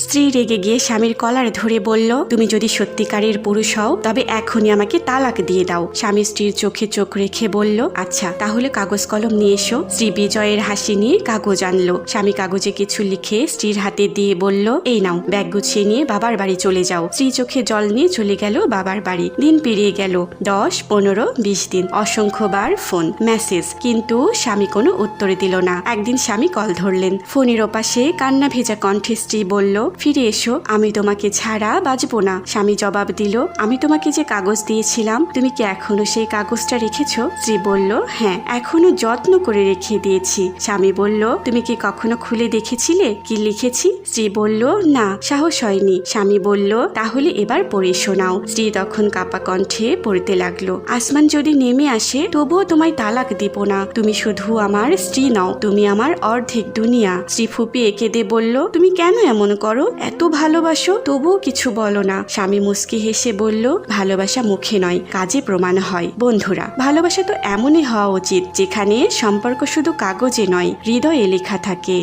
স্ত্রী রেগে গিয়ে স্বামীর কলার ধরে বলল, তুমি যদি সত্যিকারের পুরুষ হও তবে এখনই আমাকে তালাক দিয়ে দাও। স্বামী স্ত্রীর চোখে চোখ রেখে বলল, আচ্ছা তাহলে কাগজ কলম নিয়ে এসো। স্ত্রী বিজয়ের হাসি নিয়ে কাগজ আনলো। স্বামী কাগজে কিছু লিখে স্ত্রীর হাতে দিয়ে বলল, এই নাও, ব্যাগ গুছিয়ে নিয়ে বাবার বাড়ি চলে যাও। স্ত্রী চোখে জল নিয়ে চলে গেল বাবার বাড়ি। দিন পেরিয়ে গেল 10, 15, 20 দিন। অসংখ্যবার ফোন, মেসেজ, কিন্তু স্বামী কোনো উত্তর দিল না। একদিন স্বামী কল ধরলেন। ফোনের ওপাশে কান্না ভেজা কণ্ঠে স্ত্রী বলল, ফিরে এসো, আমি তোমাকে ছাড়া বাঁচবো না। স্বামী জবাব দিল, আমি তোমাকে যে কাগজ দিয়েছিলাম তুমি কি এখনো সেই কাগজটা রেখেছো? স্ত্রী বলল, হ্যাঁ, এখনো যত্ন করে রেখে দিয়েছি। স্বামী বলল, তুমি কি কখনো খুলে দেখেছিলে কি লিখেছি? স্ত্রী বলল, না, সাহস হয়নি। স্বামী বলল, তাহলে এবার পড়ে শোনাও। স্ত্রী তখন কাপা কণ্ঠে পড়তে লাগলো, আসমান যদি নেমে আসে তবুও তোমায় তালাক দিব না। তুমি শুধু আমার স্ত্রী নও, তুমি আমার অর্ধেক দুনিয়া। স্ত্রী ফুপিয়ে কেঁদে বলল, তুমি কেন এমন করো? এত ভালোবাসো তবুও কিছু বলো না। স্বামী মুচকি হেসে বলল, ভালোবাসা মুখে নয়, কাজে প্রমাণ হয়। বন্ধুরা, ভালোবাসা তো এমনই হওয়া উচিত যেখানে সম্পর্ক শুধু কাগজে নয়, হৃদয়ে লেখা থাকে।